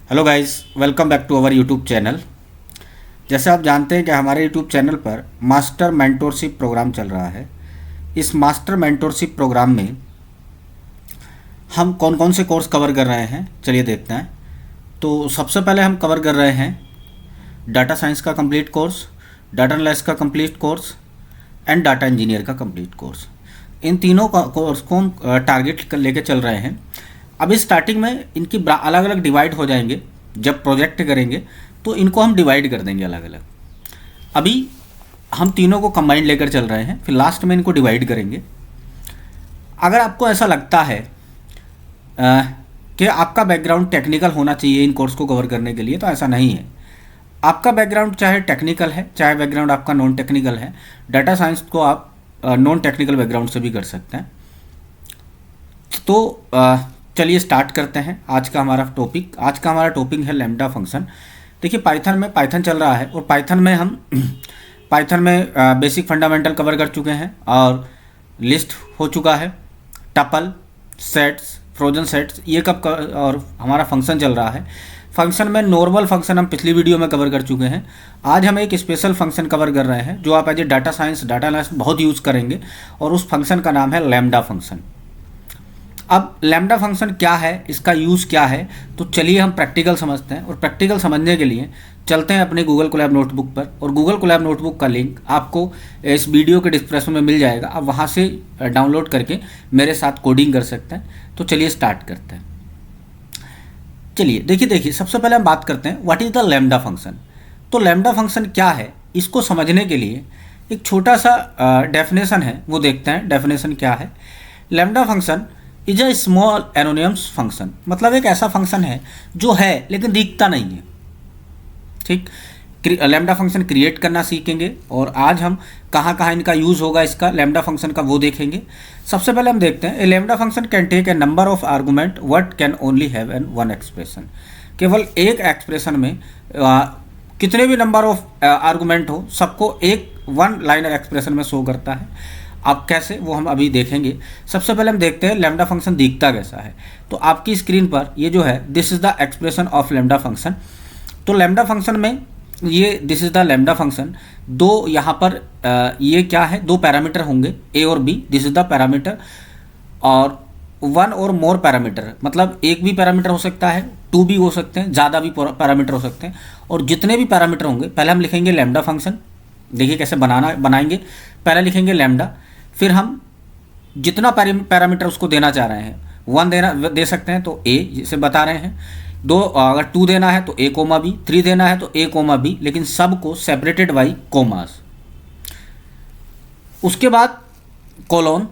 Hello guys, welcome back to our YouTube channel. जैसे आप जानते हैं कि हमारे यूट्यूब चैनल पर मास्टर मेंटोरशिप प्रोग्राम चल रहा है। इस मास्टर मेंटोरशिप प्रोग्राम में हम कौन कौन से कोर्स कवर कर रहे हैं, चलिए देखते हैं। तो सबसे पहले हम कवर कर रहे हैं डाटा साइंस का कंप्लीट कोर्स, डाटा एनालिसिस का complete course and data engineer का कंप्लीट कोर्स। इन तीनों का कोर्स को टारगेट लेके चल रहे हैं। अभी स्टार्टिंग में इनकी अलग अलग डिवाइड हो जाएंगे। जब प्रोजेक्ट करेंगे तो इनको हम डिवाइड कर देंगे अलग अलग। अभी हम तीनों को कंबाइंड लेकर चल रहे हैं, फिर लास्ट में इनको डिवाइड करेंगे। अगर आपको ऐसा लगता है कि आपका बैकग्राउंड टेक्निकल होना चाहिए इन कोर्स को कवर करने के लिए, तो ऐसा नहीं है। आपका बैकग्राउंड चाहे टेक्निकल है, चाहे बैकग्राउंड आपका नॉन टेक्निकल है, डाटा साइंस को आप नॉन टेक्निकल बैकग्राउंड से भी कर सकते हैं। तो चलिए स्टार्ट करते हैं आज का हमारा टॉपिक। आज का हमारा टॉपिक है लैम्डा फंक्शन। देखिए, पाइथन चल रहा है और पाइथन में हम बेसिक फंडामेंटल कवर कर चुके हैं और लिस्ट हो चुका है, टपल, सेट्स, फ्रोजन सेट्स, ये और हमारा फंक्शन चल रहा है। फंक्शन में नॉर्मल फंक्शन हम पिछली वीडियो में कवर कर चुके हैं। आज हम एक स्पेशल फंक्शन कवर कर रहे हैं जो आप as a data science, data analysis बहुत यूज़ करेंगे, और उस फंक्शन का नाम है लैम्डा फंक्शन। अब लैम्डा फंक्शन क्या है, इसका यूज़ क्या है, तो चलिए हम प्रैक्टिकल समझते हैं। और प्रैक्टिकल समझने के लिए चलते हैं अपने गूगल कोलैब नोटबुक पर, और गूगल कोलैब नोटबुक का लिंक आपको इस वीडियो के डिस्क्रिप्शन में मिल जाएगा। आप वहाँ से डाउनलोड करके मेरे साथ कोडिंग कर सकते हैं। तो चलिए स्टार्ट करते हैं। चलिए देखिए सबसे पहले हम बात करते हैं what is the lambda function. तो लैम्डा फंक्शन क्या है, इसको समझने के लिए एक छोटा सा डेफिनेशन है, वो देखते हैं। डेफिनेशन क्या है? Lambda function is a small anonymous function. मतलब एक ऐसा फंक्शन है जो है लेकिन दिखता नहीं है। ठीक, लैम्डा फंक्शन क्रिएट करना सीखेंगे, और आज हम कहाँ कहाँ इनका यूज़ होगा इसका लैम्डा फंक्शन का, वो देखेंगे। सबसे पहले हम देखते हैं a lambda function can take a number of argument what can only have an one expression. केवल एक एक्सप्रेशन में कितने भी नंबर ऑफ आर्गूमेंट हो, सबको एक वन लाइनर एक्सप्रेशन में शो करता है। अब कैसे, वो हम अभी देखेंगे। सबसे पहले हम देखते हैं लैम्डा फंक्शन दिखता कैसा है। तो आपकी स्क्रीन पर ये जो है, this is the expression of lambda function. तो लैम्डा फंक्शन में ये this is the lambda function. दो यहाँ पर ये क्या है, दो पैरामीटर होंगे ए और b, this is the parameter, और वन और मोर पैरामीटर, मतलब एक भी पैरामीटर हो सकता है, टू भी हो सकते हैं, ज़्यादा भी पैरामीटर हो सकते हैं। और जितने भी पैरामीटर होंगे, पहले हम लिखेंगे लैम्डा फंक्शन। देखिए कैसे बनाएंगे। पहले लिखेंगे लैम्डा, फिर हम जितना पैरामीटर उसको देना चाह रहे हैं, वन दे सकते हैं तो ए, जिसे बता रहे हैं। दो, अगर टू देना है तो ए कोमा बी, थ्री देना है तो ए कोमा बी, लेकिन सबको सेपरेटेड बाई कोमास। उसके बाद colon,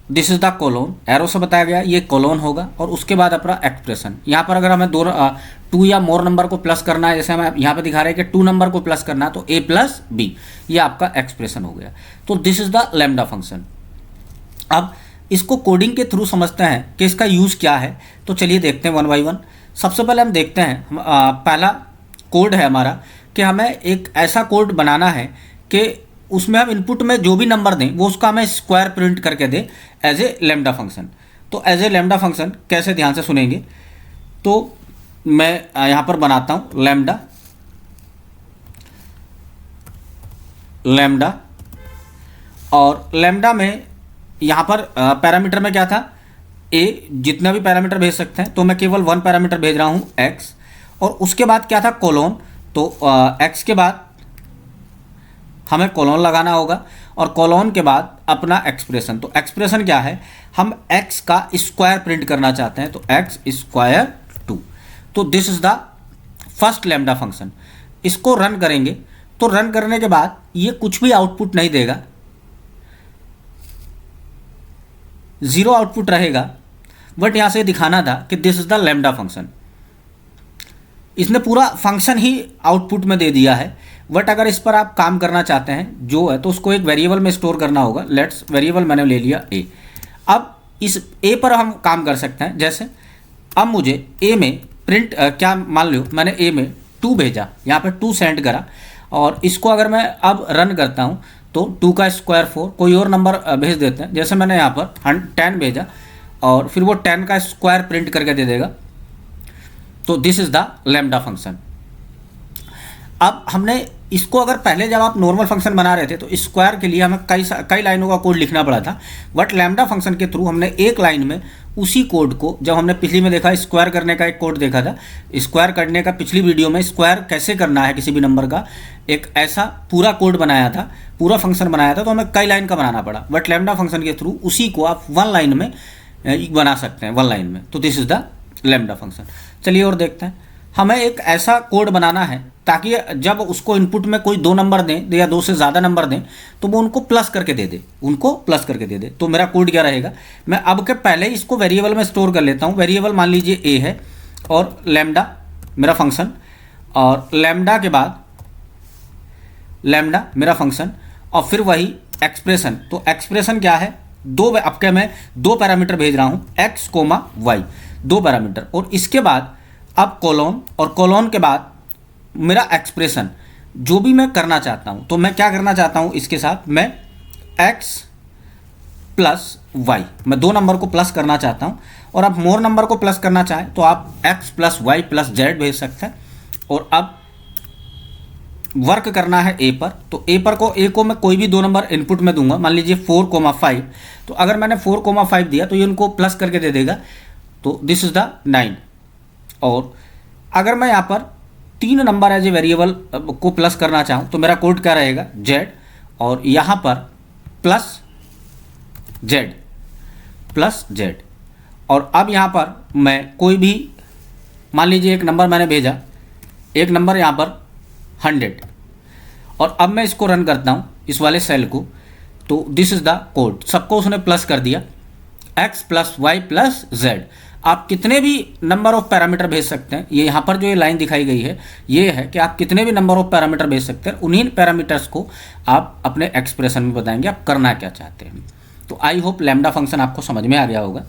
this is the colon, arrow से बताया गया, ये कोलोन होगा। और उसके बाद अपना एक्सप्रेशन। यहाँ पर अगर हमें दो टू या मोर नंबर को प्लस करना है, जैसे हमें यहाँ पे दिखा रहे हैं कि टू नंबर को प्लस करना है, तो ए प्लस बी, ये आपका एक्सप्रेशन हो गया। तो this is the lambda function. अब इसको कोडिंग के थ्रू समझते हैं कि इसका यूज़ क्या है। तो चलिए देखते हैं वन बाई वन। सबसे पहले हम देखते हैं, पहला कोड है हमारा कि हमें एक ऐसा कोड बनाना है कि उसमें हम इनपुट में जो भी नंबर दें वो उसका हमें स्क्वायर प्रिंट करके दे एज ए लैम्डा फंक्शन। तो एज ए लैम्डा फंक्शन कैसे, ध्यान से सुनेंगे। तो मैं यहाँ पर बनाता हूँ लैम्डा, और लैम्डा में यहाँ पर पैरामीटर में क्या था, ए, जितना भी पैरामीटर भेज सकते हैं। तो मैं केवल वन पैरामीटर भेज रहा हूँ एक्स, और उसके बाद क्या था, कोलोन। तो एक्स के बाद हमें कोलोन लगाना होगा, और कोलोन के बाद अपना एक्सप्रेशन। तो एक्सप्रेशन क्या है, हम एक्स का स्क्वायर प्रिंट करना चाहते हैं, तो एक्स स्क्वायर 2। तो this is the first lambda function. इसको रन करेंगे, तो रन करने के बाद ये कुछ भी आउटपुट नहीं देगा, जीरो आउटपुट रहेगा। बट यहाँ से दिखाना था कि this is the lambda function. इसने पूरा फंक्शन ही आउटपुट में दे दिया है। बट अगर इस पर आप काम करना चाहते हैं जो है, तो उसको एक वेरिएबल में स्टोर करना होगा। लेट्स वेरिएबल मैंने ले लिया ए। अब इस ए पर हम काम कर सकते हैं। जैसे अब मुझे ए में प्रिंट क्या, मान लो मैंने ए में 2 भेजा, यहाँ पर 2 सेंड करा, और इसको अगर मैं अब रन करता हूँ तो 2 का स्क्वायर 4, कोई और नंबर भेज देते हैं। जैसे मैंने यहाँ पर 10 भेजा, और फिर वो 10 का स्क्वायर प्रिंट करके दे देगा। तो this is the lambda function. अब हमने इसको, अगर पहले जब आप नॉर्मल फंक्शन बना रहे थे तो स्क्वायर के लिए हमें कई लाइनों का कोड लिखना पड़ा था, बट लैम्डा फंक्शन के थ्रू हमने एक लाइन में उसी कोड को, जब हमने पिछली में देखा स्क्वायर करने का एक कोड देखा था, स्क्वायर करने का पिछली वीडियो में स्क्वायर कैसे करना है किसी भी नंबर का, एक ऐसा पूरा कोड बनाया था, पूरा फंक्शन बनाया था, तो हमें कई लाइन का बनाना पड़ा। बट लैम्डा फंक्शन के थ्रू उसी को आप वन लाइन में बना सकते हैं, वन लाइन में। तो this is the lambda function. चलिए और देखते हैं। हमें एक ऐसा कोड बनाना है ताकि जब उसको इनपुट में कोई 2 नंबर दें या 2 से ज़्यादा नंबर दें तो वो उनको प्लस करके दे दे, उनको प्लस करके दे दे। तो मेरा कोड क्या रहेगा, मैं अब के पहले ही इसको वेरिएबल में स्टोर कर लेता हूँ। वेरिएबल मान लीजिए ए है और लैम्डा मेरा फंक्शन, और लैम्डा के बाद लैम्डा मेरा फंक्शन, और फिर वही एक्सप्रेशन। तो एक्सप्रेशन क्या है, अब क्या मैं 2 पैरामीटर भेज रहा हूँ, एक्स कोमा वाई, 2 पैरामीटर, और इसके बाद अब कोलोन, और कोलोन के बाद मेरा एक्सप्रेशन जो भी मैं करना चाहता हूँ। तो मैं क्या करना चाहता हूँ इसके साथ, मैं x प्लस वाई, मैं 2 नंबर को प्लस करना चाहता हूँ। और आप मोर नंबर को प्लस करना चाहें तो आप x plus y plus z भेज सकते हैं। और अब वर्क करना है ए पर, तो ए को मैं कोई भी 2 नंबर इनपुट में दूंगा, मान लीजिए 4,5। तो अगर मैंने 4,5 दिया तो ये उनको प्लस करके दे देगा, तो दिस इज द 9। और अगर मैं यहाँ पर 3 नंबर एज ए वेरिएबल को प्लस करना चाहूँ तो मेरा कोड क्या रहेगा, z, और यहाँ पर प्लस z। और अब यहाँ पर मैं कोई भी, मान लीजिए एक नंबर मैंने भेजा, एक नंबर यहाँ पर 100, और अब मैं इसको रन करता हूँ इस वाले सेल को, तो दिस इज द कोड। सबको उसने प्लस कर दिया, x plus y plus z. आप कितने भी नंबर ऑफ पैरामीटर भेज सकते हैं। ये यहाँ पर जो ये लाइन दिखाई गई है ये है कि आप कितने भी नंबर ऑफ पैरामीटर भेज सकते हैं, उन्हीं पैरामीटर्स को आप अपने एक्सप्रेशन में बताएंगे आप करना क्या चाहते हैं। तो आई होप लैम्डा फंक्शन आपको समझ में आ गया होगा।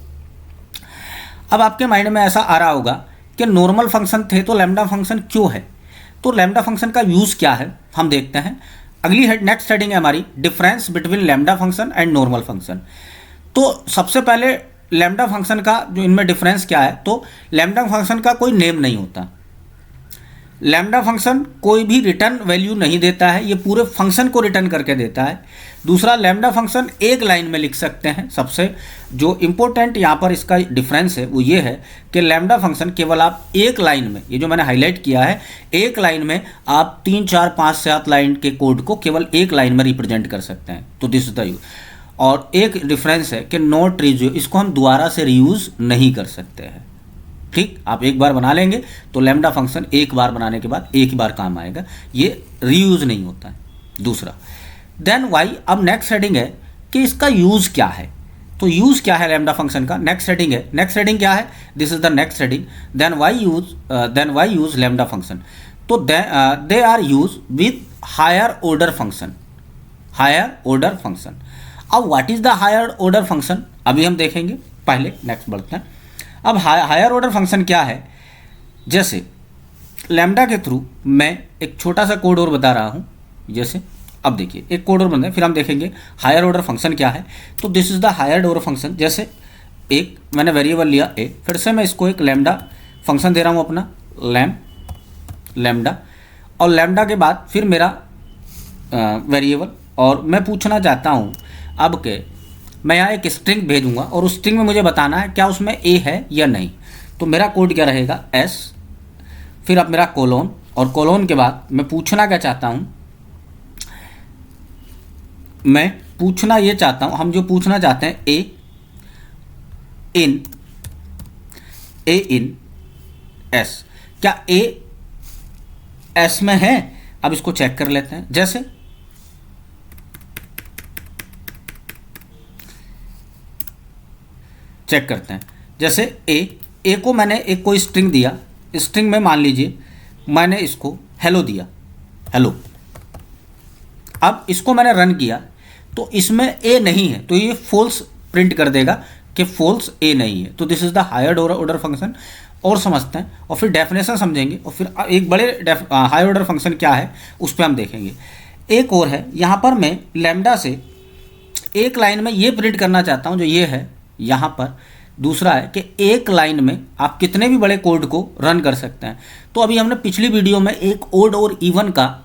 अब आपके माइंड में ऐसा आ रहा होगा कि नॉर्मल फंक्शन थे तो लैम्डा फंक्शन क्यों है, तो लैम्डा फंक्शन का यूज़ क्या है हम देखते हैं। अगली नेक्स्ट हेडिंग है हमारी, difference between lambda function and normal function. तो सबसे पहले लैम्डा फंक्शन का जो इनमें डिफरेंस क्या है, तो लैम्डा फंक्शन का कोई नेम नहीं होता। लैम्डा फंक्शन कोई भी रिटर्न वैल्यू नहीं देता है, ये पूरे फंक्शन को रिटर्न करके देता है। दूसरा, लैम्डा फंक्शन एक लाइन में लिख सकते हैं। सबसे जो इम्पोर्टेंट यहाँ पर इसका डिफरेंस है वो ये है कि लैम्डा फंक्शन केवल आप एक लाइन में, ये जो मैंने हाईलाइट किया है, एक लाइन में आप 3, 4, 5, 7 लाइन के कोड को केवल एक लाइन में रिप्रेजेंट कर सकते हैं। तो दिस इज द यूज। और एक डिफरेंस है कि नॉट रीयूज, इसको हम दोबारा से रीयूज़ नहीं कर सकते हैं। ठीक, आप एक बार बना लेंगे तो लैम्डा फंक्शन एक बार बनाने के बाद एक ही बार काम आएगा, ये रीयूज़ नहीं होता है। दूसरा, देन वाई। अब नेक्स्ट हेडिंग है कि इसका यूज़ क्या है। तो यूज़ क्या है लैम्डा फंक्शन का, नेक्स्ट हेडिंग है। नेक्स्ट हेडिंग क्या है, this is the next heading. Then why use lambda function. तो they are use with higher order function, higher order function. अब what is the higher order function अभी हम देखेंगे, पहले नेक्स्ट बढ़ते हैं। अब हायर ऑर्डर फंक्शन क्या है, जैसे लैम्डा के थ्रू मैं एक छोटा सा कोड और बता रहा हूँ। जैसे अब देखिए एक कोड और बन है, फिर हम देखेंगे हायर ऑर्डर फंक्शन क्या है। तो this is the higher order function. जैसे एक मैंने वेरिएबल लिया ए, फिर से मैं इसको एक लैम्डा फंक्शन दे रहा हूँ अपना लैम्डा, और लैम्डा के बाद फिर मेरा वेरिएबल, और मैं पूछना चाहता हूँ अब के मैं यहाँ एक स्ट्रिंग भेजूंगा और उस स्ट्रिंग में मुझे बताना है क्या उसमें ए है या नहीं। तो मेरा कोड क्या रहेगा, एस, फिर अब मेरा कोलोन, और कोलोन के बाद मैं पूछना क्या चाहता हूँ, मैं पूछना ये चाहता हूँ, हम जो पूछना चाहते हैं ए इन एस, क्या ए एस में है। अब इसको चेक कर लेते हैं। जैसे चेक करते हैं, जैसे ए को मैंने एक कोई स्ट्रिंग दिया, स्ट्रिंग में मान लीजिए मैंने इसको हेलो दिया, हेलो। अब इसको मैंने रन किया तो इसमें ए नहीं है, तो ये फॉल्स प्रिंट कर देगा कि फॉल्स ए नहीं है। तो this is the higher order function. और समझते हैं और फिर डेफिनेशन समझेंगे, और फिर एक बड़े हायर ऑर्डर फंक्शन क्या है उस पर हम देखेंगे। एक और है, यहाँ पर मैं लैम्डा से एक लाइन में ये प्रिंट करना चाहता हूँ, जो ये है यहाँ पर, दूसरा है कि एक लाइन में आप कितने भी बड़े कोड को रन कर सकते हैं। तो अभी हमने पिछली वीडियो में एक ओड और इवन का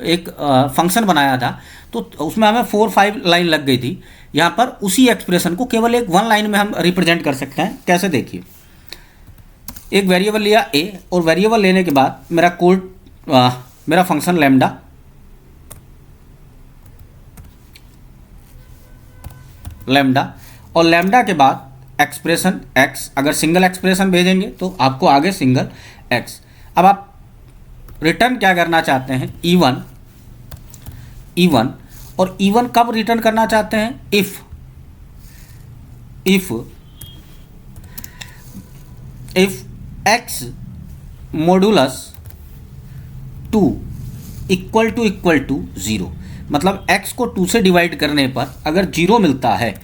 एक फंक्शन बनाया था, तो उसमें हमें 4-5 लाइन लग गई थी। यहाँ पर उसी एक्सप्रेशन को केवल एक 1 लाइन में हम रिप्रेजेंट कर सकते हैं। कैसे, देखिए, एक वेरिएबल लिया a, और वेरिएबल लेने के बाद मेरा कोड मेरा फंक्शन लैम्डा और लैम्डा के बाद एक्सप्रेशन x। अगर सिंगल एक्सप्रेशन भेजेंगे तो आपको आगे सिंगल x। अब आप रिटर्न क्या करना चाहते हैं, इवन और इवन कब रिटर्न करना चाहते हैं, if x modulus 2 equal to 0। मतलब x को 2 से डिवाइड करने पर अगर 0 मिलता है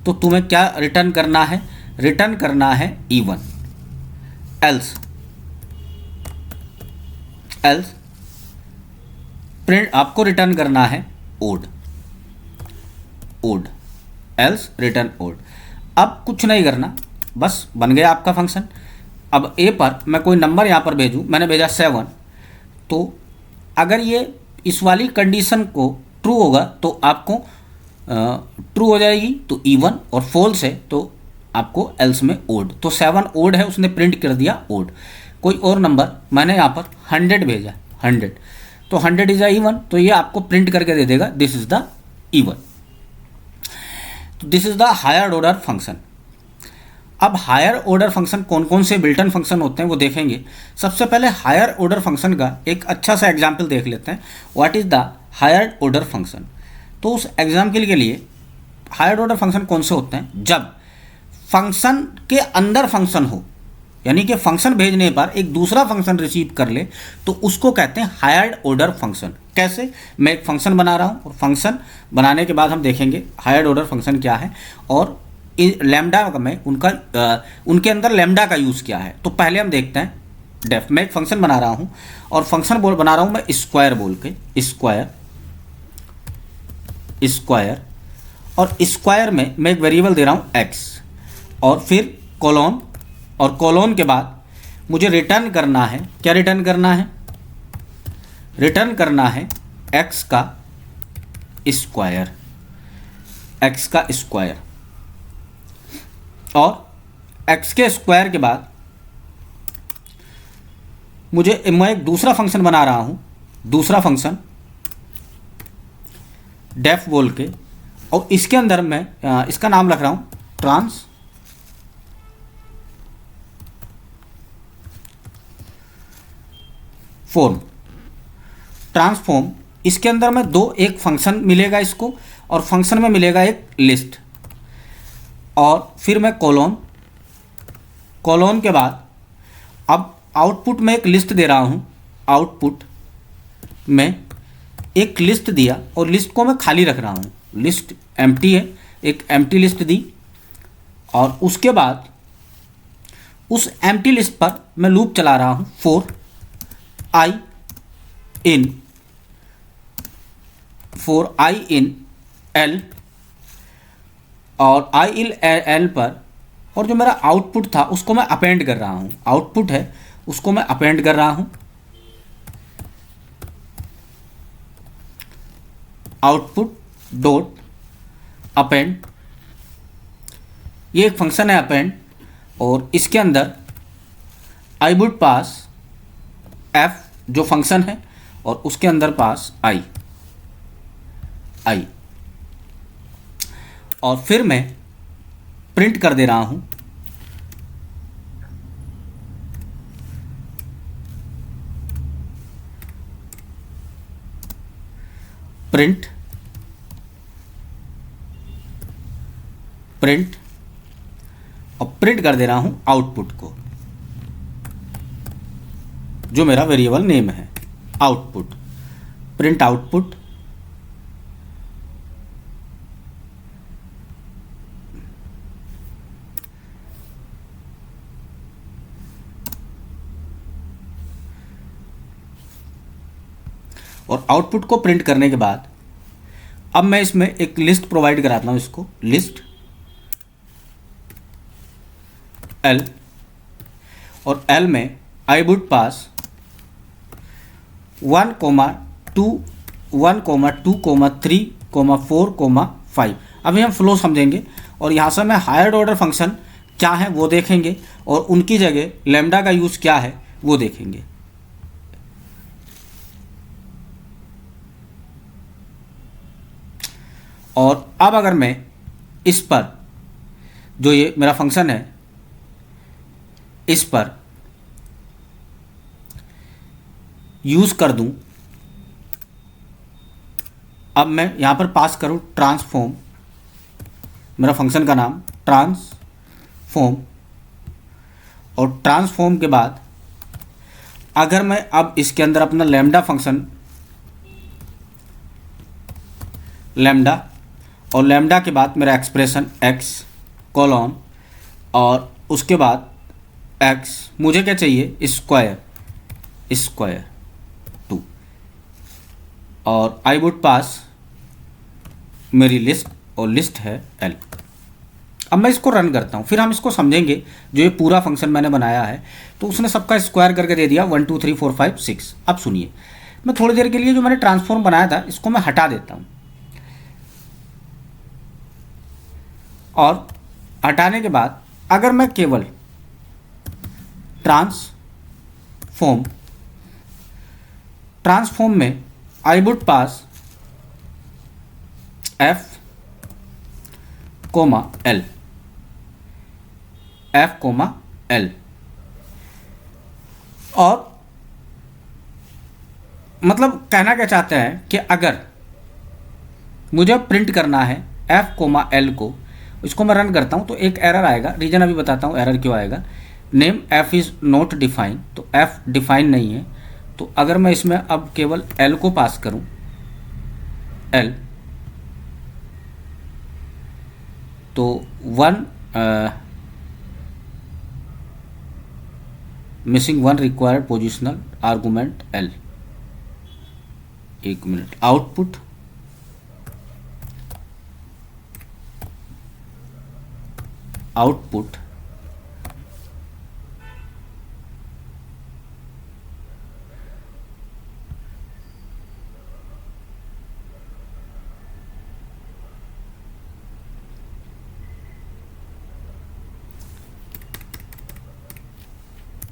तो तुम्हें क्या रिटर्न करना है, रिटर्न करना है इवन। एल्स प्रिंट आपको रिटर्न करना है ओड, एल्स रिटर्न ओड। अब कुछ नहीं करना, बस बन गया आपका फंक्शन। अब ए पर मैं कोई नंबर यहाँ पर भेजूँ, मैंने भेजा 7, तो अगर ये इस वाली कंडीशन को ट्रू होगा तो आपको ट्रू हो जाएगी तो इवन, और फॉल्स है तो आपको एल्स में ओड। तो 7 ओड है, उसने प्रिंट कर दिया ओड। कोई और नंबर मैंने यहाँ पर 100 भेजा, 100, तो 100 इज इवन, तो ये आपको प्रिंट करके दे देगा दिस इज द इवन। तो this is the higher order function. अब हायर ऑर्डर फंक्शन कौन कौन से बिल्ट इन फंक्शन होते हैं वो देखेंगे। सबसे पहले हायर ऑर्डर फंक्शन का एक अच्छा सा एग्जाम्पल देख लेते हैं, what is the higher order function. तो उस एग्जाम्पल के लिए हायर ऑर्डर फंक्शन कौन से होते हैं, जब फंक्शन के अंदर फंक्शन हो, यानी कि फंक्शन भेजने पर एक दूसरा फंक्शन रिसीव कर ले, तो उसको कहते हैं हायर ऑर्डर फंक्शन। कैसे, मैं एक फंक्शन बना रहा हूँ और फंक्शन बनाने के बाद हम देखेंगे हायर ऑर्डर फंक्शन क्या है और लैम्डा में उनके अंदर लैम्डा का यूज़ क्या है। तो पहले हम देखते हैं डेफ। मैं एक फंक्शन बना रहा हूँ और फंक्शन बना रहा हूँ मैं स्क्वायर बोल के, स्क्वायर, और स्क्वायर में मैं एक वेरिएबल दे रहा हूँ x, और फिर कॉलोन, और कॉलोन के बाद मुझे रिटर्न करना है, क्या रिटर्न करना है, रिटर्न करना है x का स्क्वायर, और x के स्क्वायर के बाद मैं एक दूसरा फंक्शन बना रहा हूँ, दूसरा फंक्शन डेफ बोल के, और इसके अंदर मैं इसका नाम रख रहा हूँ ट्रांसफॉर्म। इसके अंदर में एक फंक्शन मिलेगा इसको, और फंक्शन में मिलेगा एक लिस्ट, और फिर मैं कॉलोन के बाद अब आउटपुट में एक लिस्ट दे रहा हूँ, आउटपुट में एक लिस्ट दिया और लिस्ट को मैं खाली रख रहा हूँ, लिस्ट एम्प्टी है, एक एम्प्टी लिस्ट दी, और उसके बाद उस एम्प्टी लिस्ट पर मैं लूप चला रहा हूँ फॉर आई इन एल, और आई इन एल पर, और जो मेरा आउटपुट था उसको मैं अपेंड कर रहा हूँ, आउटपुट है उसको मैं अपेंड कर रहा हूँ, आउटपुट डॉट अपेंड, ये एक फंक्शन है अपेंड, और इसके अंदर आई वुड पास एफ जो फंक्शन है, और उसके अंदर पास आई, और फिर मैं प्रिंट कर दे रहा हूँ प्रिंट और प्रिंट कर दे रहा हूँ आउटपुट को, जो मेरा वेरिएबल नेम है, आउटपुट, प्रिंट आउटपुट, और आउटपुट को प्रिंट करने के बाद अब मैं इसमें एक लिस्ट प्रोवाइड कराता हूँ, इसको लिस्ट, एल, और एल में आई वुड पास 1, 2, 1, 2, 3, 4, 5। अभी हम फ्लो समझेंगे और यहाँ से मैं हायर ऑर्डर फंक्शन क्या है वो देखेंगे और उनकी जगह लैम्डा का यूज़ क्या है वो देखेंगे। और अब अगर मैं इस पर जो ये मेरा फंक्शन है इस पर यूज़ कर दूं, अब मैं यहाँ पर पास करूँ ट्रांसफॉर्म, मेरा फंक्शन का नाम ट्रांसफॉर्म, और ट्रांसफॉर्म के बाद अगर मैं अब इसके अंदर अपना लैम्डा फंक्शन लैम्डा और लैम्डा के बाद मेरा एक्सप्रेशन x कॉलन और उसके बाद x मुझे क्या चाहिए स्क्वायर 2 और आई वुड पास मेरी लिस्ट और लिस्ट है l। अब मैं इसको रन करता हूँ, फिर हम इसको समझेंगे। जो ये पूरा फंक्शन मैंने बनाया है तो उसने सबका स्क्वायर करके दे दिया 1 2 3 4 5 6। अब सुनिए, मैं थोड़ी देर के लिए जो मैंने ट्रांसफॉर्म बनाया था इसको मैं हटा देता हूँ, और हटाने के बाद अगर मैं केवल ट्रांसफॉर्म में आई वुड पास f, l, और मतलब कहना क्या चाहते हैं कि अगर मुझे प्रिंट करना है f, l को, इसको मैं रन करता हूँ तो एक एरर आएगा। रीज़न अभी बताता हूँ एरर क्यों आएगा। Name f is not define, तो f डिफाइन नहीं है। तो अगर मैं इसमें अब केवल l को पास करूँ, l, तो 1 missing 1 required positional argument l। एक मिनट, आउटपुट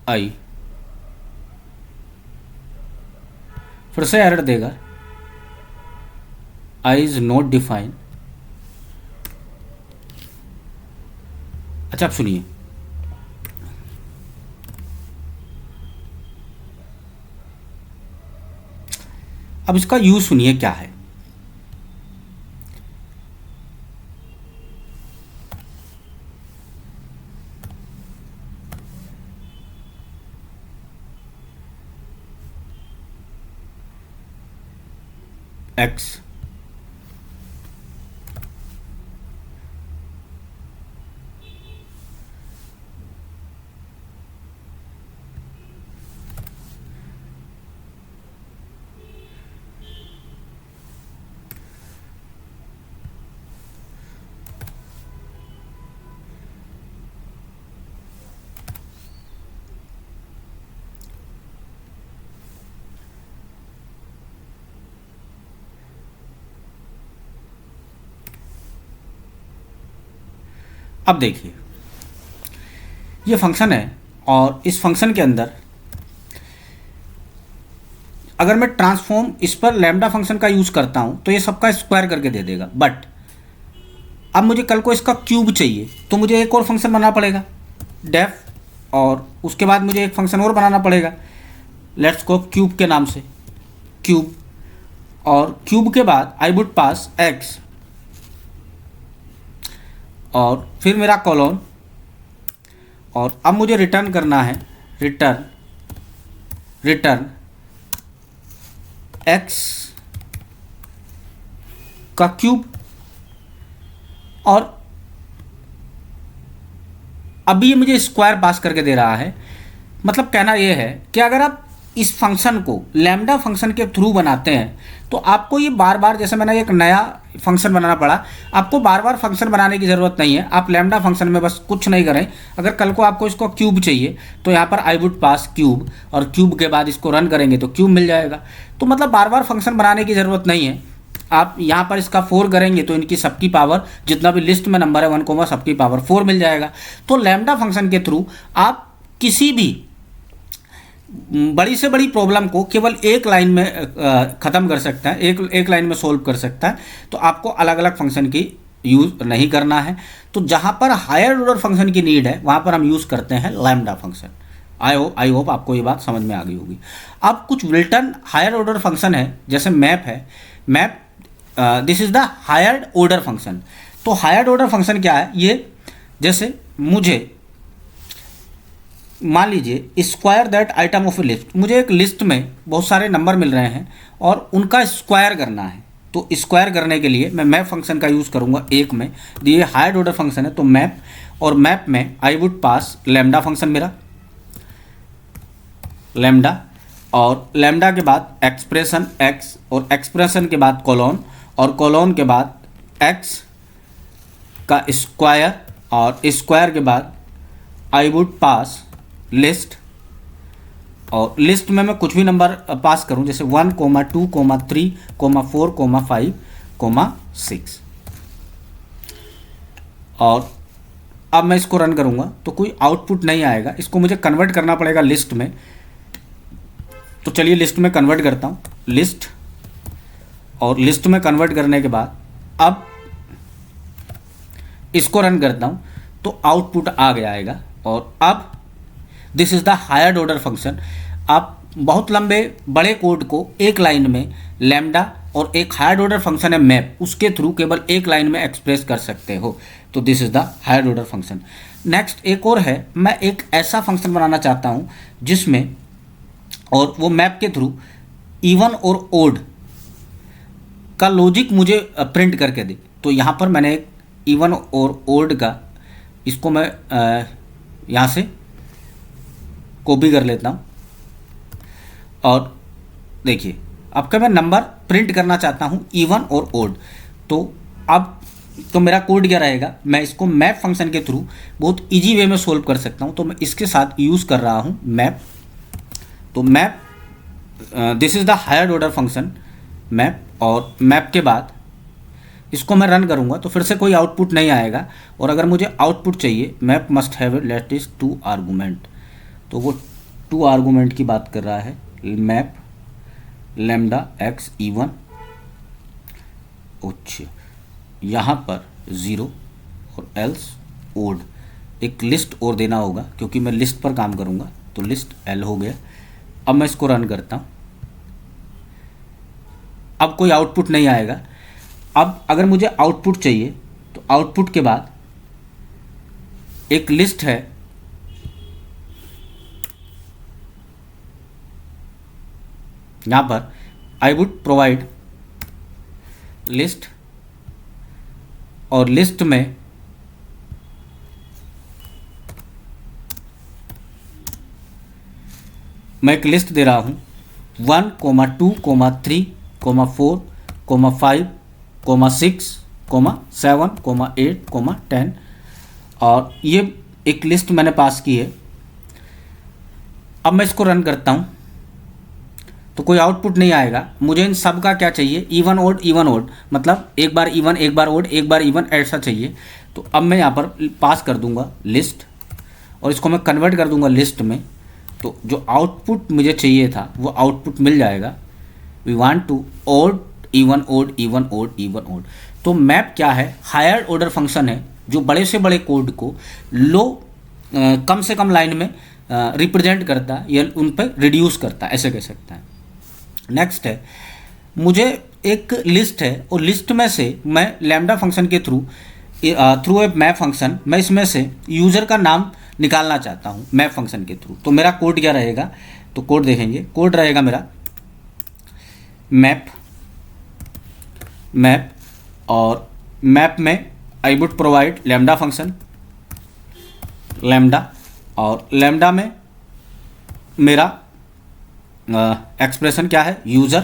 आई, फिर से एरर देगा आई इज नॉट डिफाइन। अच्छा, अब सुनिए, अब इसका यूज सुनिए क्या है। x अब देखिए, ये फंक्शन है और इस फंक्शन के अंदर अगर मैं ट्रांसफॉर्म इस पर लैम्डा फंक्शन का यूज़ करता हूं तो ये सबका स्क्वायर करके दे देगा। बट अब मुझे कल को इसका क्यूब चाहिए तो मुझे एक और फंक्शन बनाना पड़ेगा डेफ, और उसके बाद मुझे एक फंक्शन और बनाना पड़ेगा लेट्स गो क्यूब के नाम से क्यूब, और क्यूब के बाद आई वुड पास x और फिर मेरा कॉलन, और अब मुझे रिटर्न करना है रिटर्न x का क्यूब। और अभी ये मुझे स्क्वायर पास करके दे रहा है। मतलब कहना ये है कि अगर आप इस फंक्शन को लैम्डा फंक्शन के थ्रू बनाते हैं तो आपको ये बार बार, जैसे मैंने एक नया फंक्शन बनाना पड़ा, आपको बार बार फंक्शन बनाने की ज़रूरत नहीं है। आप लैम्डा फंक्शन में बस कुछ नहीं करें। अगर कल को आपको इसको क्यूब चाहिए तो यहाँ पर आई वुड पास क्यूब, और क्यूब के बाद इसको रन करेंगे तो क्यूब मिल जाएगा। तो मतलब बार बार फंक्शन बनाने की ज़रूरत नहीं है। आप यहाँ पर इसका 4 करेंगे तो इनकी सबकी पावर, जितना भी लिस्ट में नंबर है 1 कोमा सबकी पावर 4 मिल जाएगा। तो लैम्डा फंक्शन के थ्रू आप किसी भी बड़ी से बड़ी प्रॉब्लम को केवल एक लाइन में ख़त्म कर सकता है, एक लाइन में सोल्व कर सकता है। तो आपको अलग अलग फंक्शन की यूज़ नहीं करना है। तो जहाँ पर हायर ऑर्डर फंक्शन की नीड है वहाँ पर हम यूज़ करते हैं लैम्डा फंक्शन। आई होप आपको ये बात समझ में आ गई होगी। अब कुछ विल्टन हायर ऑर्डर फंक्शन है, जैसे मैप है। Map this is the higher order function. तो हायर ऑर्डर फंक्शन क्या है? ये जैसे मुझे मान लीजिए square that item of a list, मुझे एक लिस्ट में बहुत सारे नंबर मिल रहे हैं और उनका स्क्वायर करना है। तो स्क्वायर करने के लिए मैं मैप फंक्शन का यूज़ करूँगा। एक में ये हायर ऑर्डर फंक्शन है तो मैप, और मैप में आई वुड पास लैम्डा फंक्शन मेरा, लैम्डा, और लैम्डा के बाद एक्सप्रेशन एक्स, और एक्सप्रेशन के बाद कॉलोन, और कॉलोन के बाद एक्स का स्क्वायर, और स्क्वायर के बाद आई वुड पास लिस्ट। और लिस्ट में मैं कुछ भी नंबर पास करूं, जैसे 1, 2, 3, 4, 5, 6। और अब मैं इसको रन करूंगा तो कोई आउटपुट नहीं आएगा। इसको मुझे कन्वर्ट करना पड़ेगा लिस्ट में। तो चलिए लिस्ट में कन्वर्ट करता हूं, लिस्ट, और लिस्ट में कन्वर्ट करने के बाद अब इसको रन करता हूं तो आउटपुट आ गया आएगा। और अब this is the higher order function. आप बहुत लंबे बड़े कोड को एक लाइन में लैम्डा, और एक हायर ऑर्डर फंक्शन है मैप, उसके थ्रू केवल एक लाइन में एक्सप्रेस कर सकते हो। तो this is the higher order function. Next एक और है, मैं एक ऐसा फंक्शन बनाना चाहता हूँ जिसमें, और वो मैप के थ्रू इवन और ओड का लॉजिक मुझे प्रिंट करके दे। तो यहाँ पर मैंने एक इवन और ओड का, इसको मैं यहाँ से कॉपी कर लेता हूँ। और देखिए अब का मैं नंबर प्रिंट करना चाहता हूँ इवन और ओड। तो अब तो मेरा कोड क्या रहेगा, मैं इसको मैप फंक्शन के थ्रू बहुत इजी वे में सोल्व कर सकता हूँ। तो मैं इसके साथ यूज़ कर रहा हूँ मैप। तो map, this is the higher order function map, और मैप के बाद इसको मैं रन करूँगा तो फिर से कोई आउटपुट नहीं आएगा। और अगर मुझे आउटपुट चाहिए, map must have latest 2 argument, तो वो 2 आर्गूमेंट की बात कर रहा है। मैप लैम्डा एक्स इवन, अच्छा यहाँ पर 0 और एल्स ओड, एक लिस्ट और देना होगा क्योंकि मैं लिस्ट पर काम करूँगा। तो लिस्ट एल हो गया। अब मैं इसको रन करता हूँ, अब कोई आउटपुट नहीं आएगा। अब अगर मुझे आउटपुट चाहिए तो आउटपुट के बाद एक लिस्ट है, यहाँ पर आई वुड प्रोवाइड लिस्ट, और लिस्ट में मैं एक लिस्ट दे रहा हूँ 1, 2, 3, 4, 5, 6, 7, 8, 10, और ये एक लिस्ट मैंने पास की है। अब मैं इसको रन करता हूँ तो कोई आउटपुट नहीं आएगा। मुझे इन सब का क्या चाहिए, इवन ओड, मतलब एक बार इवन एक बार ओड एक बार इवन, ऐसा चाहिए। तो अब मैं यहाँ पर पास कर दूंगा लिस्ट, और इसको मैं कन्वर्ट कर दूंगा लिस्ट में। तो जो आउटपुट मुझे चाहिए था वो आउटपुट मिल जाएगा। We want to odd even odd even odd even odd. तो मैप क्या है, हायर ऑर्डर फंक्शन है जो बड़े से बड़े कोड को कम से कम लाइन में रिप्रेजेंट करता है या उन पर रिड्यूस करता है, ऐसे कह सकता है। नेक्स्ट है, मुझे एक लिस्ट है और लिस्ट में से मैं लैम्डा फंक्शन के थ्रू ए मैप फंक्शन, मैं इसमें से यूज़र का नाम निकालना चाहता हूँ मैप फंक्शन के थ्रू। तो मेरा कोड क्या रहेगा, तो कोड देखेंगे, कोड रहेगा मेरा मैप, और मैप में I would provide lambda function lambda, और लैम्डा में मेरा एक्सप्रेशन क्या है, यूज़र,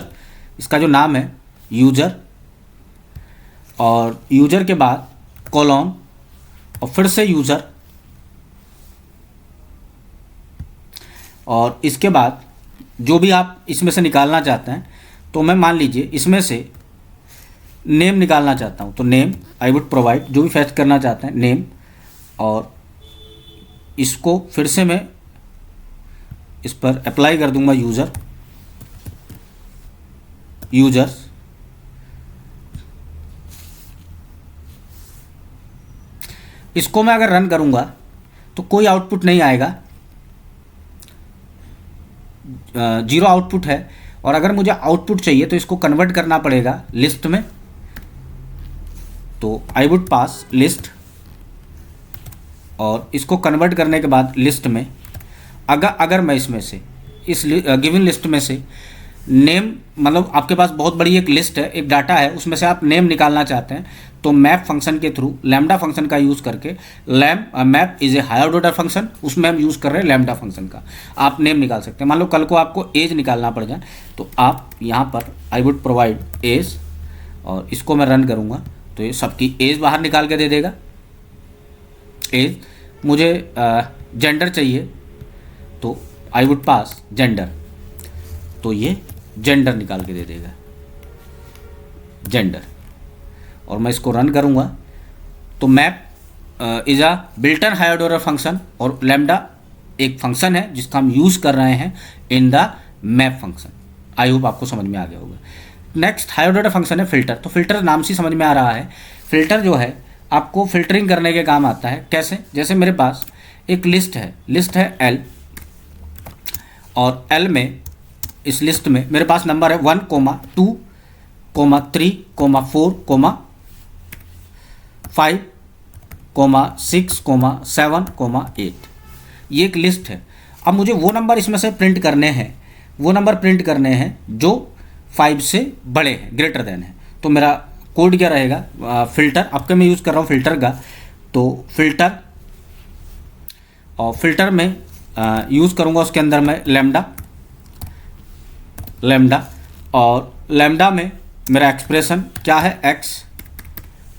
इसका जो नाम है यूज़र, और यूज़र के बाद कॉलन और फिर से यूज़र, और इसके बाद जो भी आप इसमें से निकालना चाहते हैं, तो मैं मान लीजिए इसमें से नेम निकालना चाहता हूँ, तो नेम आई वुड प्रोवाइड, जो भी फैच करना चाहते हैं नेम, और इसको फिर से मैं इस पर अप्लाई कर दूंगा यूजर्स, इसको मैं अगर रन करूंगा तो कोई आउटपुट नहीं आएगा, जीरो आउटपुट है। और अगर मुझे आउटपुट चाहिए तो इसको कन्वर्ट करना पड़ेगा लिस्ट में, तो आई वुड पास लिस्ट, और इसको कन्वर्ट करने के बाद लिस्ट में अगर मैं इसमें से इस गिवन लिस्ट में से नेम, मतलब आपके पास बहुत बड़ी एक लिस्ट है, एक डाटा है, उसमें से आप नेम निकालना चाहते हैं, तो मैप फंक्शन के थ्रू लैम्डा फंक्शन का यूज़ करके, map is a higher order function, उसमें हम यूज़ कर रहे हैं लैम्डा फंक्शन का, आप नेम निकाल सकते हैं। मान लो कल को आपको एज निकालना पड़ जाए, तो आप यहाँ पर आई वुड प्रोवाइड एज, और इसको मैं रन करूँगा तो ये सबकी एज बाहर निकाल के दे देगा। एज, मुझे जेंडर चाहिए तो आई वुड पास जेंडर, तो ये जेंडर निकाल के दे देगा, जेंडर, और मैं इसको रन करूँगा तो map is a built in higher order function, और लैम्डा एक फंक्शन है जिसका हम यूज़ कर रहे हैं in the map function. I hope आपको समझ में आ गया होगा। नेक्स्ट हायर ऑर्डर फंक्शन है फिल्टर, तो फिल्टर नाम से समझ में आ रहा है, फिल्टर जो है आपको फिल्टरिंग करने के काम आता है। कैसे? जैसे मेरे पास एक लिस्ट है एल, और एल में, इस लिस्ट में मेरे पास नंबर है 1, 2, 3, 4, 5, 6, 7, 8। ये एक लिस्ट है। अब मुझे वो नंबर इसमें से प्रिंट करने हैं जो 5 से बड़े हैं, ग्रेटर देन है। तो मेरा कोड क्या रहेगा, फिल्टर, आपके मैं यूज़ कर रहा हूँ फिल्टर का, तो फिल्टर, और फिल्टर में यूज़ करूँगा उसके अंदर मैं लैम्डा, और लैम्डा में मेरा एक्सप्रेशन क्या है,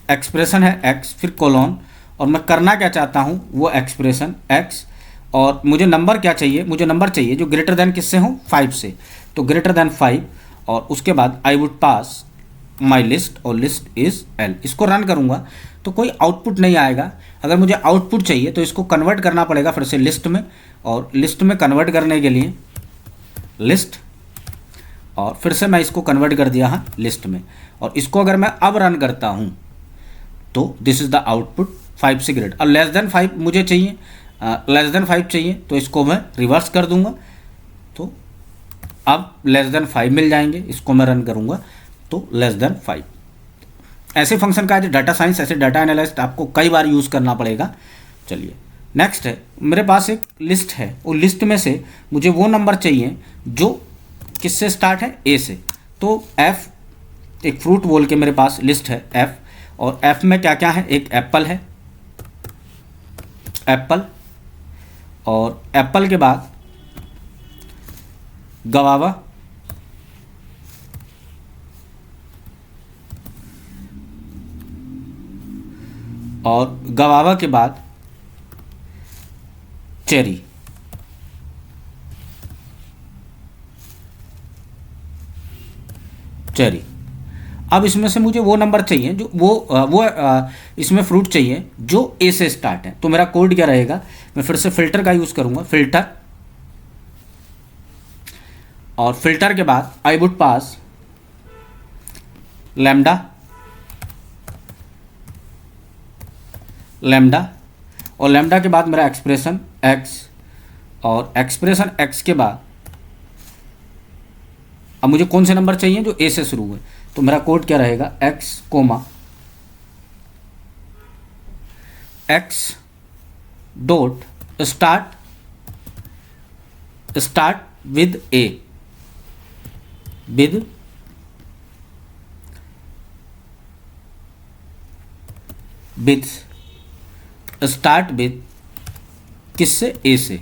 एक्सप्रेशन है एक्स, फिर कोलोन, और मैं करना क्या चाहता हूँ वो एक्सप्रेशन एक्स, और मुझे नंबर क्या चाहिए, मुझे नंबर चाहिए जो ग्रेटर देन किससे हो, 5 से, तो ग्रेटर देन 5, और उसके बाद I would pass my list, और लिस्ट इज़ एल। इसको रन करूँगा तो कोई आउटपुट नहीं आएगा। अगर मुझे आउटपुट चाहिए तो इसको कन्वर्ट करना पड़ेगा फिर से लिस्ट में, और लिस्ट में कन्वर्ट करने के लिए लिस्ट, और फिर से मैं इसको कन्वर्ट कर दिया है लिस्ट में, और इसको अगर मैं अब रन करता हूँ तो दिस इज़ द आउटपुट 5 से ग्रेटर। और लेस देन 5 मुझे चाहिए, लेस देन 5 चाहिए, तो इसको मैं रिवर्स कर दूंगा, तो अब लेस देन 5 मिल जाएंगे। इसको मैं रन करूँगा तो लेस देन 5। ऐसे फंक्शन का जो डाटा साइंस, ऐसे डाटा एनालिस्ट आपको कई बार यूज़ करना पड़ेगा। चलिए नेक्स्ट है, मेरे पास एक लिस्ट है, वो लिस्ट में से मुझे वो नंबर चाहिए जो किससे स्टार्ट है, ए से। तो एफ, एक फ्रूट बोल के मेरे पास लिस्ट है एफ, और एफ में क्या क्या है, एक एप्पल है, एप्पल, और एप्पल के बाद गवावा, और गवावा के बाद चेरी, चेरी। अब इसमें से मुझे वो नंबर चाहिए जो वो इसमें फ्रूट चाहिए जो ए से स्टार्ट है। तो मेरा कोड क्या रहेगा, मैं फिर से फिल्टर का यूज़ करूँगा, फिल्टर, और फिल्टर के बाद आई वुड पास लैम्डा, और लैम्डा के बाद मेरा एक्सप्रेशन एक्स, और एक्सप्रेशन एक्स के बाद अब मुझे कौन से नंबर चाहिए जो ए से शुरू हुए। तो मेरा कोड क्या रहेगा, x comma x dot start with a, with start with किससे, ए से,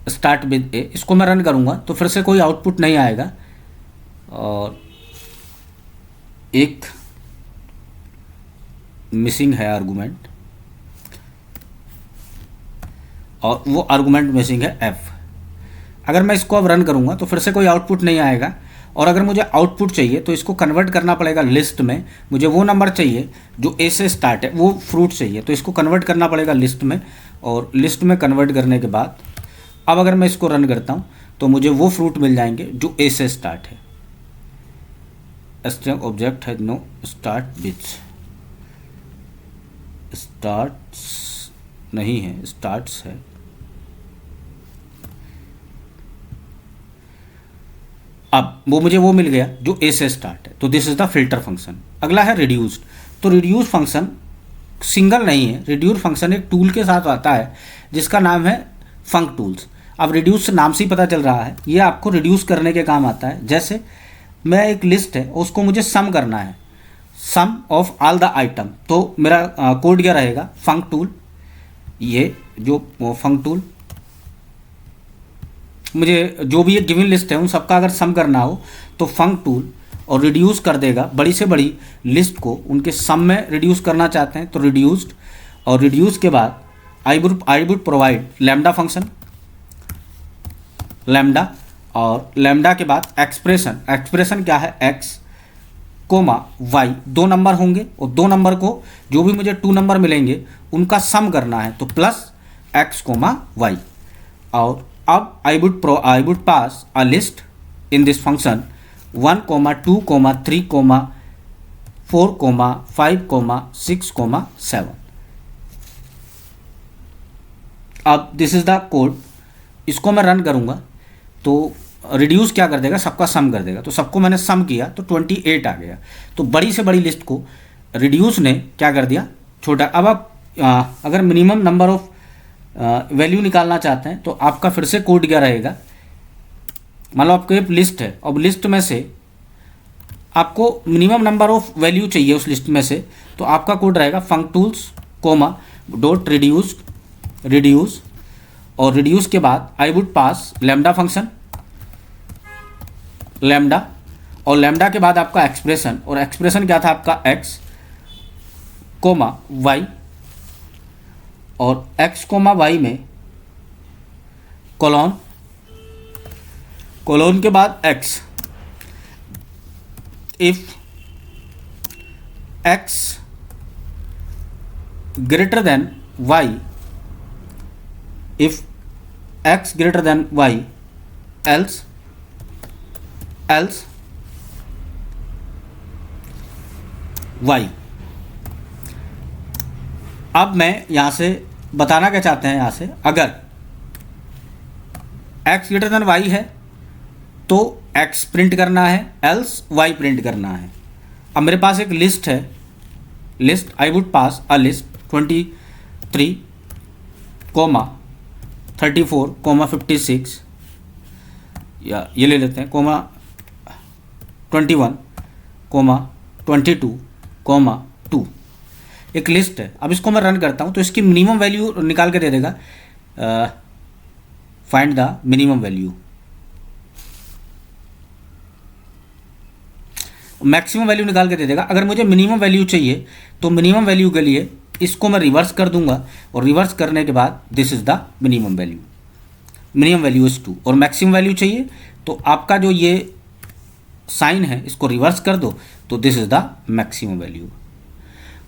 स्टार्ट विद ए, इसको मैं रन करूँगा तो फिर से कोई आउटपुट नहीं आएगा और एक मिसिंग है आर्गुमेंट और वो आर्गुमेंट मिसिंग है एफ। अगर मैं इसको अब रन करूँगा तो फिर से कोई आउटपुट नहीं आएगा और अगर मुझे आउटपुट चाहिए तो इसको कन्वर्ट करना पड़ेगा लिस्ट में। मुझे वो नंबर चाहिए जो ए से स्टार्ट है, वो फ्रूट चाहिए, तो इसको कन्वर्ट करना पड़ेगा लिस्ट में और लिस्ट में कन्वर्ट करने के बाद अब अगर मैं इसको रन करता हूँ तो मुझे वो फ्रूट मिल जाएंगे जो ए से स्टार्ट है। स्ट्रिंग ऑब्जेक्ट है नो स्टार्ट विथ, स्टार्ट्स नहीं है, स्टार्ट्स है। अब वो मुझे वो मिल गया जो ए से स्टार्ट है, तो this is the filter function. अगला है रिड्यूस्ड। तो रिड्यूस फंक्शन सिंगल नहीं है, रिड्यूस फंक्शन एक टूल के साथ आता है जिसका नाम है फंक टूल्स। अब रिड्यूस से नाम से ही पता चल रहा है ये आपको रिड्यूस करने के काम आता है। जैसे मैं एक लिस्ट है उसको मुझे सम करना है, सम ऑफ ऑल द आइटम, तो मेरा कोड क्या रहेगा, फंक टूल, ये जो फंक टूल मुझे जो भी एक गिवन लिस्ट है उन सबका अगर सम करना हो तो फंक टूल और रिड्यूस कर देगा बड़ी से बड़ी लिस्ट को, उनके सम में रिड्यूस करना चाहते हैं तो रिड्यूस्ड, और रिड्यूस के बाद I would provide lambda function, lambda, और लैम्डा के बाद एक्सप्रेशन। एक्सप्रेशन क्या है, एक्स कोमा वाई, दो नंबर होंगे और दो नंबर को जो भी मुझे 2 नंबर मिलेंगे उनका सम करना है तो प्लस एक्स कोमा वाई। और अब I would pass a list in this function 1, 2, 3, 4, 5, 6, 7। अब दिस इज द कोड, इसको मैं रन करूँगा तो रिड्यूस क्या कर देगा, सबका सम कर देगा। तो सबको मैंने सम किया तो 28 आ गया। तो बड़ी से बड़ी लिस्ट को रिड्यूस ने क्या कर दिया, छोटा। अब आप अगर मिनिमम नंबर ऑफ वैल्यू निकालना चाहते हैं तो आपका फिर से कोड क्या रहेगा, मान लो आपको एक लिस्ट है, अब लिस्ट में से आपको मिनिमम नंबर ऑफ वैल्यू चाहिए उस लिस्ट में से, तो आपका कोड रहेगा functools comma dot reduce, और रिड्यूस के बाद I would pass lambda function, lambda, और लैम्डा के बाद आपका एक्सप्रेशन, और एक्सप्रेशन क्या था आपका एक्स कोमा वाई, और एक्स कोमा वाई में कोलोन, कोलोन के बाद x, if x greater than y, if x greater than y else y. अब मैं यहाँ से बताना क्या चाहते हैं, यहाँ से अगर x ग्रेटर देन y है तो x प्रिंट करना है, एल्स y प्रिंट करना है। अब मेरे पास एक लिस्ट है, list I would pass a list 23, 34, 56, या ये ले लेते हैं, 21, 22, 2, एक लिस्ट है। अब इसको मैं रन करता हूँ तो इसकी मिनिमम वैल्यू निकाल के दे देगा, find the minimum value, maximum value निकाल के दे देगा। अगर मुझे मिनिमम वैल्यू चाहिए तो मिनिमम वैल्यू के लिए इसको मैं रिवर्स कर दूंगा, और रिवर्स करने के बाद this is the minimum value, minimum value is 2, और मैक्सिमम वैल्यू चाहिए तो आपका जो ये साइन है इसको रिवर्स कर दो तो this is the maximum value.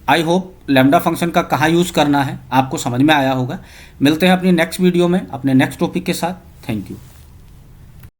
I hope lambda function का कहाँ यूज़ करना है आपको समझ में आया होगा। मिलते हैं अपनी नेक्स्ट वीडियो में अपने नेक्स्ट टॉपिक के साथ। Thank you.